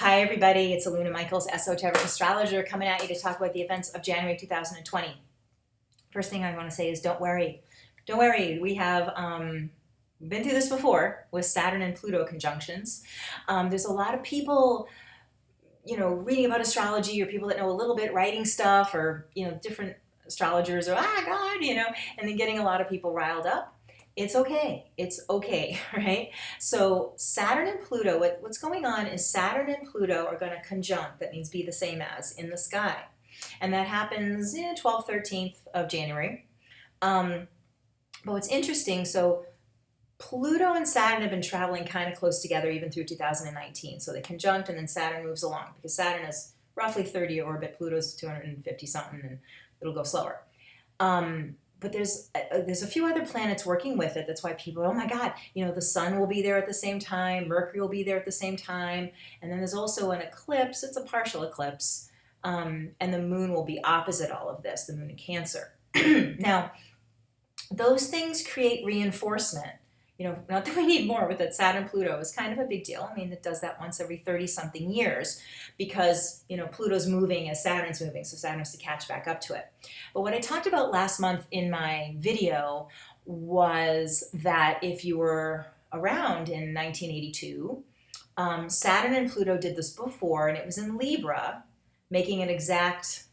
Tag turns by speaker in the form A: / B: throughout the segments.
A: Hi everybody, it's Aluna Michaels, Esoteric Astrologer, coming at you to talk about the events of January 2020. First thing I want to say is don't worry. Don't worry, we have been through this before with Saturn and Pluto conjunctions. There's a lot of people, reading about astrology, or people that know a little bit, writing stuff, or, different astrologers, or, God, and then getting a lot of people riled up. It's okay. It's okay, right? So Saturn and Pluto, what's going on is Saturn and Pluto are going to conjunct. That means be the same as in the sky. And that happens 12th, 13th of January. But what's interesting, so Pluto and Saturn have been traveling kind of close together even through 2019. So they conjunct and then Saturn moves along because Saturn is roughly 30 orbit, Pluto's 250 something, and it'll go slower. But there's a few other planets working with it. That's why people, oh my God, the sun will be there at the same time, Mercury will be there at the same time, and then there's also an eclipse. It's a partial eclipse, and the moon will be opposite all of this, the moon in Cancer. Now, those things create reinforcement. Not that we need more with it. Saturn Pluto is kind of a big deal. I mean, it does that once every 30 something years because, Pluto's moving as Saturn's moving, so Saturn has to catch back up to it. But what I talked about last month in my video was that if you were around in 1982, Saturn and Pluto did this before, and it was in Libra, making an exact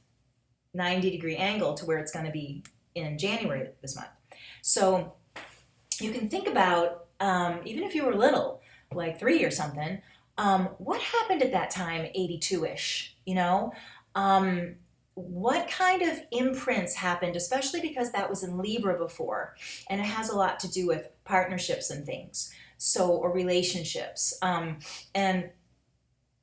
A: 90-degree angle to where it's going to be in January this month. So you can think about, even if you were little, like 3 or something, what happened at that time, 82-ish, what kind of imprints happened, especially because that was in Libra before, and it has a lot to do with partnerships and things, or relationships. And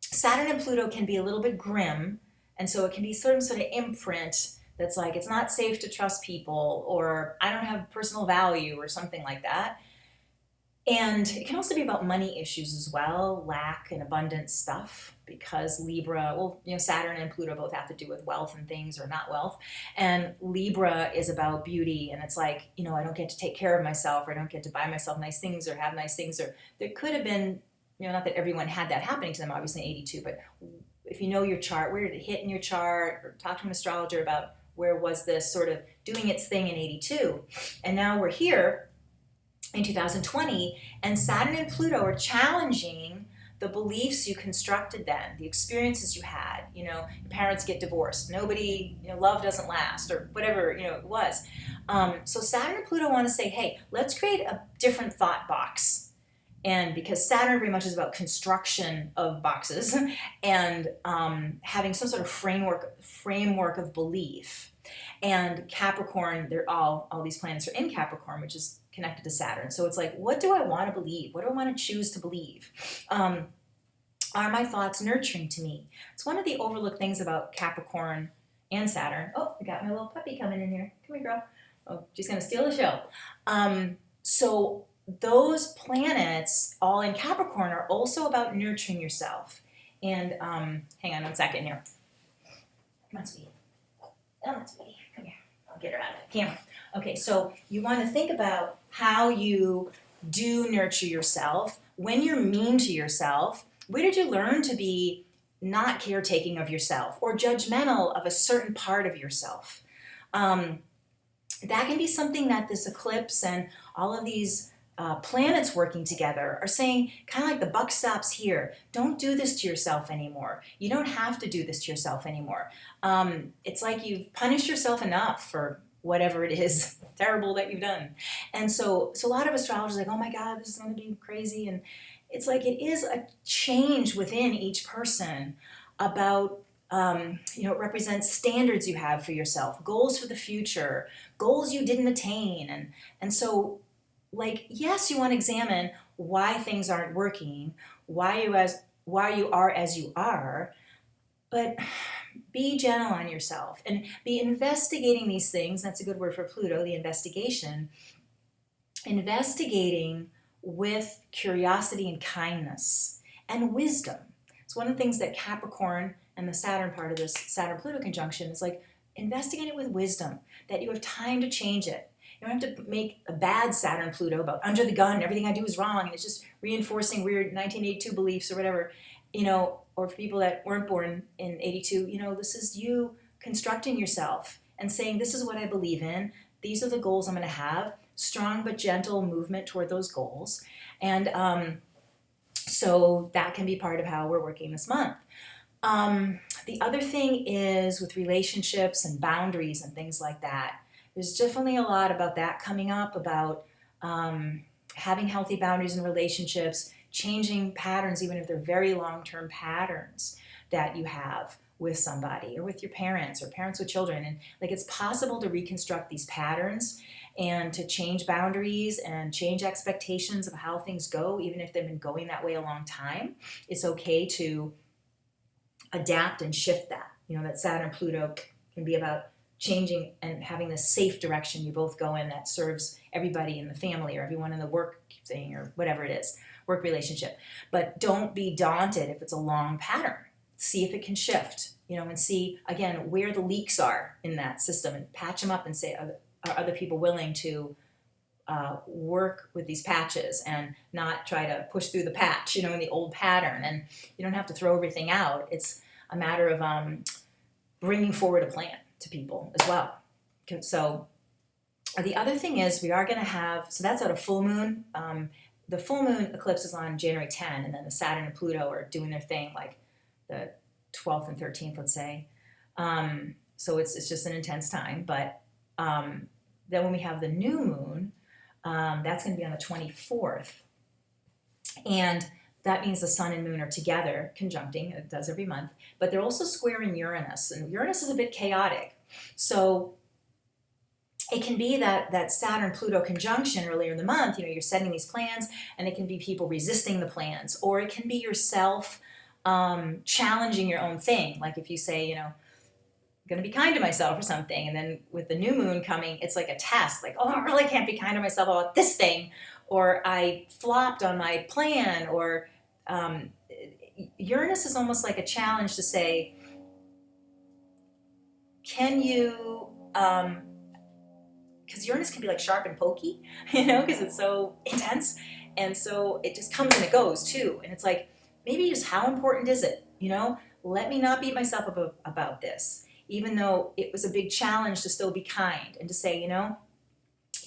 A: Saturn and Pluto can be a little bit grim, and so it can be sort of imprint that's like, it's not safe to trust people, or I don't have personal value, or something like that. And it can also be about money issues as well, lack and abundance stuff, because Libra, Saturn and Pluto both have to do with wealth and things, or not wealth. And Libra is about beauty, and it's like, I don't get to take care of myself, or I don't get to buy myself nice things, or have nice things, or there could have been, not that everyone had that happening to them, obviously in 82, but if you know your chart, where did it hit in your chart, or talk to an astrologer about where was this sort of doing its thing in 82. And now we're here in 2020, and Saturn and Pluto are challenging the beliefs you constructed then, the experiences you had. Your parents get divorced, nobody, love doesn't last, or whatever, it was. So Saturn and Pluto want to say, hey, let's create a different thought box. And because Saturn very much is about construction of boxes and having some sort of framework of belief. And Capricorn, all these planets are in Capricorn, which is connected to Saturn. So it's like, what do I want to believe? What do I want to choose to believe? Are my thoughts nurturing to me? It's one of the overlooked things about Capricorn and Saturn. Oh, I got my little puppy coming in here. Come here, girl. Oh, she's going to steal the show. So those planets, all in Capricorn, are also about nurturing yourself. And hang on one second here. Come on, sweetie. Come on, sweetie. Come here. I'll get her out of the camera. Okay, so you want to think about how you do nurture yourself. When you're mean to yourself, where did you learn to be not caretaking of yourself or judgmental of a certain part of yourself? That can be something that this eclipse and all of these planets working together are saying, kind of like the buck stops here. Don't do this to yourself anymore. You don't have to do this to yourself anymore. It's like you've punished yourself enough for whatever it is terrible that you've done. And so a lot of astrologers are like, oh my God, this is going to be crazy. And it's like, it is a change within each person about, it represents standards you have for yourself, goals for the future, goals you didn't attain. And so, yes, you want to examine why things aren't working, why you are as you are, but be gentle on yourself and be investigating these things. That's a good word for Pluto, the investigation. Investigating with curiosity and kindness and wisdom. It's one of the things that Capricorn and the Saturn part of this Saturn-Pluto conjunction is like, investigate it with wisdom, that you have time to change it. You don't have to make a bad Saturn-Pluto about under the gun, everything I do is wrong, and it's just reinforcing weird 1982 beliefs or whatever. or for people that weren't born in 82, this is you constructing yourself and saying, this is what I believe in. These are the goals I'm going to have. Strong but gentle movement toward those goals. And so that can be part of how we're working this month. The other thing is with relationships and boundaries and things like that. There's definitely a lot about that coming up, about having healthy boundaries in relationships, changing patterns, even if they're very long-term patterns that you have with somebody or with your parents or parents with children. And like, it's possible to reconstruct these patterns and to change boundaries and change expectations of how things go, even if they've been going that way a long time. It's okay to adapt and shift that. That Saturn and Pluto can be about changing and having this safe direction you both go in that serves everybody in the family or everyone in the work thing or whatever it is, work relationship. But don't be daunted if it's a long pattern. See if it can shift, and see, again, where the leaks are in that system and patch them up and say, are other people willing to work with these patches and not try to push through the patch, in the old pattern. And you don't have to throw everything out. It's a matter of bringing forward a plan to people as well. So the other thing is we are going to have, so that's at a full moon. The full moon eclipse is on January 10, and then the Saturn and Pluto are doing their thing like the 12th and 13th, let's say. So it's just an intense time. But then when we have the new moon, that's going to be on the 24th. And that means the sun and moon are together, conjuncting. It does every month. But they're also squaring Uranus. And Uranus is a bit chaotic. So it can be that Saturn-Pluto conjunction earlier in the month, you're setting these plans, and it can be people resisting the plans. Or it can be yourself challenging your own thing. Like if you say, I'm going to be kind to myself or something. And then with the new moon coming, it's like a test. Like, I really can't be kind to myself about this thing. Or I flopped on my plan. Or Uranus is almost like a challenge to say, can you, because Uranus can be like sharp and pokey, because it's so intense. And so it just comes and it goes too. And it's like, maybe just how important is it? Let me not beat myself up about this. Even though it was a big challenge to still be kind and to say,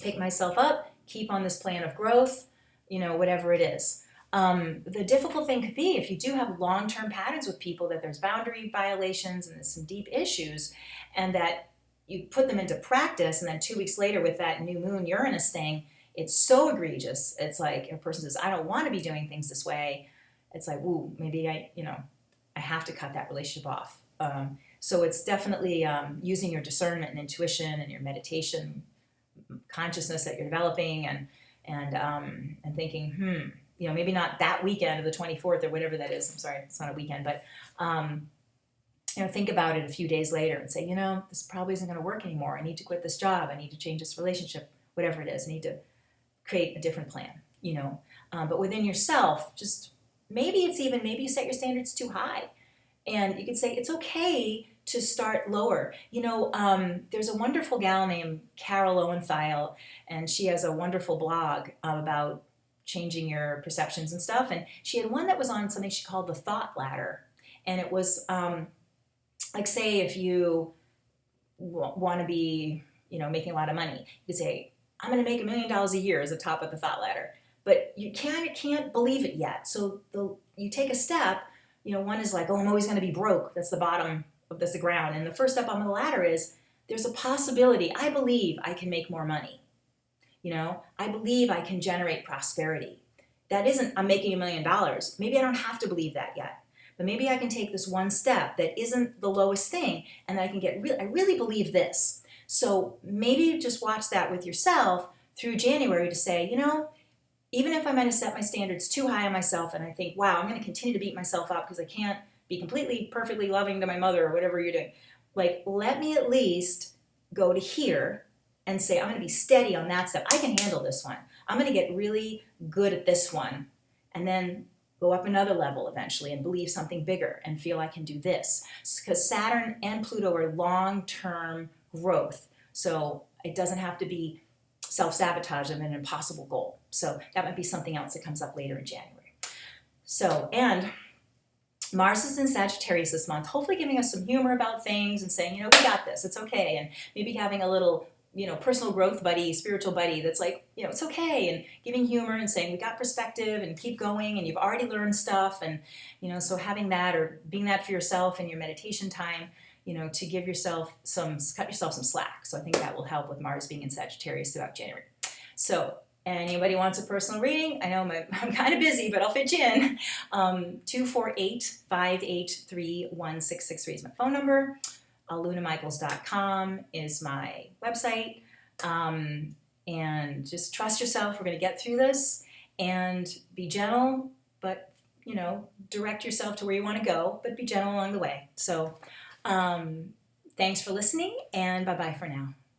A: pick myself up, keep on this plan of growth, whatever it is. The difficult thing could be if you do have long-term patterns with people that there's boundary violations and there's some deep issues, and that you put them into practice, and then 2 weeks later with that new moon Uranus thing, it's so egregious. It's like a person says, I don't want to be doing things this way. It's like, ooh, maybe I have to cut that relationship off. So it's definitely using your discernment and intuition and your meditation consciousness that you're developing and thinking, maybe not that weekend of the 24th or whatever that is. I'm sorry, it's not a weekend, but think about it a few days later and say, this probably isn't going to work anymore. I need to quit this job. I need to change this relationship, whatever it is. I need to create a different plan, But within yourself, just maybe you set your standards too high. And you could say it's okay to start lower. There's a wonderful gal named Carol Lowenthal, and she has a wonderful blog about changing your perceptions and stuff. And she had one that was on something she called the thought ladder. And it was like, say, if you want to be, making a lot of money, you could say, I'm going to make $1 million a year as the top of the thought ladder. But you can't believe it yet. So you take a step. One is like, I'm always going to be broke. That's the bottom of the ground. And the first step on the ladder is there's a possibility. I believe I can make more money. I believe I can generate prosperity. That isn't, I'm making $1 million. Maybe I don't have to believe that yet. But maybe I can take this one step that isn't the lowest thing, and I can I really believe this. So maybe just watch that with yourself through January to say, even if I might have set my standards too high on myself and I think, wow, I'm going to continue to beat myself up because I can't be completely, perfectly loving to my mother or whatever you're doing. Like, let me at least go to here and say, I'm going to be steady on that step. I can handle this one. I'm going to get really good at this one. And then go up another level eventually and believe something bigger and feel I can do this. Because Saturn and Pluto are long-term growth. So it doesn't have to be self-sabotage and an impossible goal. So that might be something else that comes up later in January. So, and Mars is in Sagittarius this month, hopefully giving us some humor about things and saying, we got this, it's okay. And maybe having a little, personal growth buddy, spiritual buddy that's like, it's okay. And giving humor and saying, we got perspective and keep going and you've already learned stuff. And, so having that or being that for yourself in your meditation time, to give yourself cut yourself some slack. So I think that will help with Mars being in Sagittarius throughout January. So anybody wants a personal reading? I know I'm kind of busy, but I'll fit you in. 248-583-1663 is my phone number. AlunaMichaels.com is my website. And just trust yourself. We're going to get through this and be gentle, but, direct yourself to where you want to go, but be gentle along the way. So thanks for listening, and bye-bye for now.